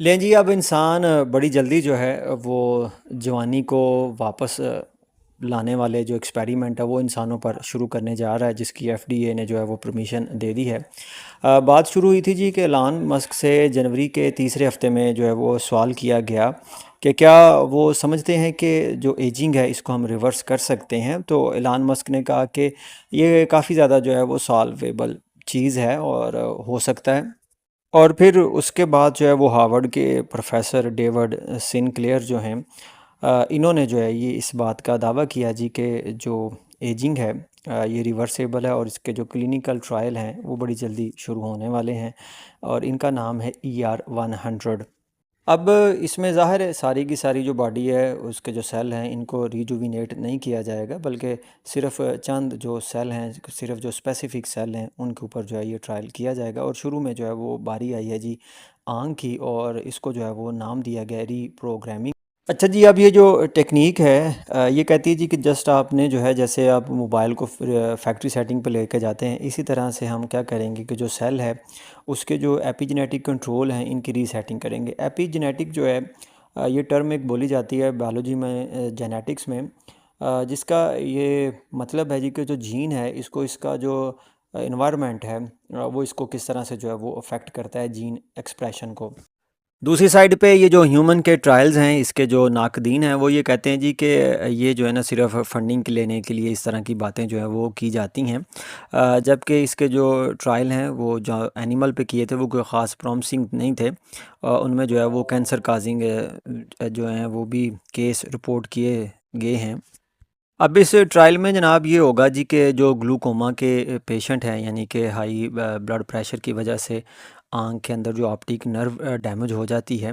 लें जी, अब इंसान बड़ी जल्दी जो है वो जवानी को वापस लाने वाले जो एक्सपेरिमेंट है वो इंसानों पर शुरू करने जा रहा है, जिसकी एफडीए ने जो है वो परमिशन दे दी है। बात शुरू हुई थी जी कि एलन मस्क से जनवरी के तीसरे हफ्ते में जो है वो सवाल किया गया कि क्या वो समझते हैं कि जो एजिंग है इसको हम रिवर्स कर सकते हैं। तो एलन मस्क ने कहा कि ये काफ़ी ज़्यादा जो है वो सॉल्वेबल चीज़ है और हो सकता है। और फिर उसके बाद जो है वो हार्वर्ड के प्रोफेसर डेविड सिनक्लेयर जो हैं, इन्होंने जो है ये इस बात का दावा किया जी कि जो एजिंग है ये रिवर्सेबल है और इसके जो क्लिनिकल ट्रायल हैं वो बड़ी जल्दी शुरू होने वाले हैं और इनका नाम है ER-100। अब इसमें ज़ाहिर है सारी की सारी जो बॉडी है उसके जो सेल हैं इनको रिजुविनेट नहीं किया जाएगा, बल्कि सिर्फ चंद जो सेल हैं, सिर्फ जो स्पेसिफिक सेल हैं उनके ऊपर जो है ये ट्रायल किया जाएगा। और शुरू में जो है वो बारी आई है जी आंख की, और इसको जो है वो नाम दिया गया रीप्रोग्रामिंग। अच्छा जी, अब ये जो टेक्निक है ये कहती है जी कि जस्ट आपने जो है जैसे आप मोबाइल को फैक्ट्री सेटिंग पे लेके जाते हैं, इसी तरह से हम क्या करेंगे कि जो सेल है उसके जो एपिजेनेटिक कंट्रोल हैं इनकी रीसेटिंग करेंगे। एपिजेनेटिक जो है ये टर्म एक बोली जाती है बायोलॉजी में, जेनेटिक्स में, जिसका ये मतलब है जी कि जो जीन है इसको इसका जो इन्वायरमेंट है वो इसको किस तरह से जो है वो अफेक्ट करता है जीन एक्सप्रेशन को। दूसरी साइड पे ये जो ह्यूमन के ट्रायल्स हैं इसके जो नाकदीन हैं वो ये कहते हैं जी कि ये जो है ना सिर्फ फंडिंग के लेने के लिए इस तरह की बातें जो है वो की जाती हैं, जबकि इसके जो ट्रायल हैं वो जो एनिमल पे किए थे वो कोई ख़ास प्रॉमिसिंग नहीं थे। उनमें जो है वो कैंसर काजिंग जो हैं वो भी केस रिपोर्ट किए गए हैं। अब इस ट्रायल में जनाब ये होगा जी कि जो ग्लूकोमा के पेशेंट हैं, यानी कि हाई ब्लड प्रेशर की वजह से आँख के अंदर जो ऑप्टिक नर्व डैमेज हो जाती है,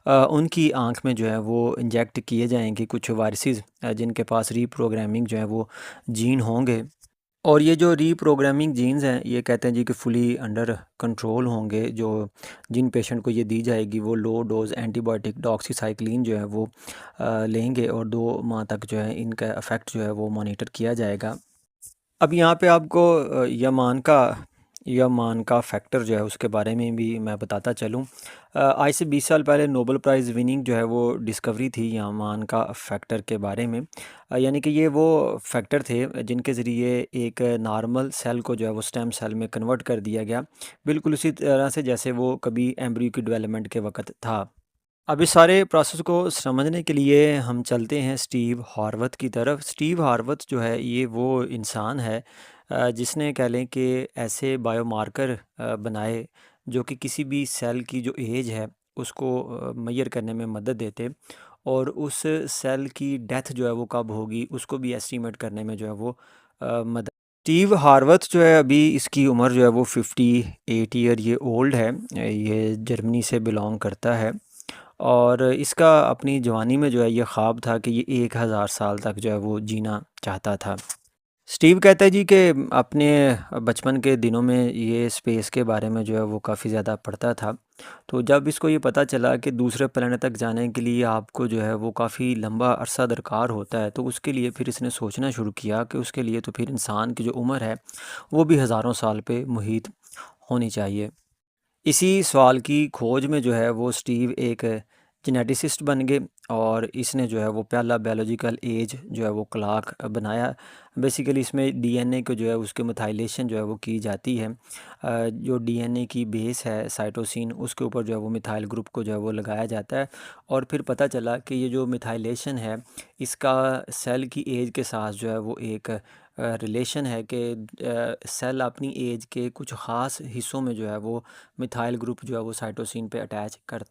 उनकी आँख में जो है वो इंजेक्ट किए जाएंगे कुछ वायरसेस जिनके पास रीप्रोग्रामिंग जो है वो जीन होंगे। और ये जो रीप्रोग्रामिंग जीन्स हैं ये कहते हैं जी कि फुली अंडर कंट्रोल होंगे। जो जिन पेशेंट को ये दी जाएगी वो लो डोज एंटीबायोटिक डॉक्सीसाइक्लिन जो है वो लेंगे, और 2 माह तक जो है इनका इफ़ेक्ट जो है वो मॉनिटर किया जाएगा। अब यहाँ पे आपको यमान का फैक्टर जो है उसके बारे में भी मैं बताता चलूँ। आज से 20 साल पहले नोबेल प्राइज़ विनिंग जो है वो डिस्कवरी थी यमान का फैक्टर के बारे में। यानी कि ये वो फैक्टर थे जिनके ज़रिए एक नॉर्मल सेल को जो है वो स्टेम सेल में कन्वर्ट कर दिया गया, बिल्कुल उसी तरह से जैसे वो कभी एम्ब्रियो की डेवलपमेंट के वक़्त था। अब इस सारे प्रोसेस को समझने के लिए हम चलते हैं स्टीव हॉरवथ की तरफ। स्टीव हॉरवथ जो है ये वो इंसान है जिसने कह लें कि ऐसे बायोमार्कर बनाए जो कि किसी भी सेल की जो एज है उसको मेजर करने में मदद देते, और उस सेल की डेथ जो है वो कब होगी उसको भी एस्टीमेट करने में जो है वो मदद। स्टीव हार्वथ जो है अभी इसकी उम्र जो है वो 58 ईयर ये ओल्ड है। ये जर्मनी से बिलोंग करता है, और इसका अपनी जवानी में जो है ये ख्वाब था कि ये 1000 साल तक जो है वो जीना चाहता था। स्टीव कहता है जी कि अपने बचपन के दिनों में ये स्पेस के बारे में जो है वो काफ़ी ज़्यादा पढ़ता था। तो जब इसको ये पता चला कि दूसरे प्लेनेट तक जाने के लिए आपको जो है वो काफ़ी लंबा अरसा दरकार होता है, तो उसके लिए फिर इसने सोचना शुरू किया कि उसके लिए तो फिर इंसान की जो उम्र है वो भी हज़ारों साल पे मुहित होनी चाहिए। इसी सवाल की खोज में जो है वो स्टीव एक जेनेटिसिस्ट बन गए, और इसने जो है वो पहला बायोलॉजिकल एज जो है वो क्लॉक बनाया। बेसिकली इसमें डीएनए को जो है उसके मिथाइलेशन जो है वो की जाती है। जो डीएनए की बेस है साइटोसिन उसके ऊपर जो है वो मिथाइल ग्रुप को जो है वो लगाया जाता है, और फिर पता चला कि ये जो मिथाइलेशन है इसका सेल की एज के साथ जो है वो एक रिलेशन है कि सेल अपनी एज के कुछ ख़ास हिस्सों में जो है वो मिथाइल ग्रुप जो है वो साइटोसिन पे अटैच करता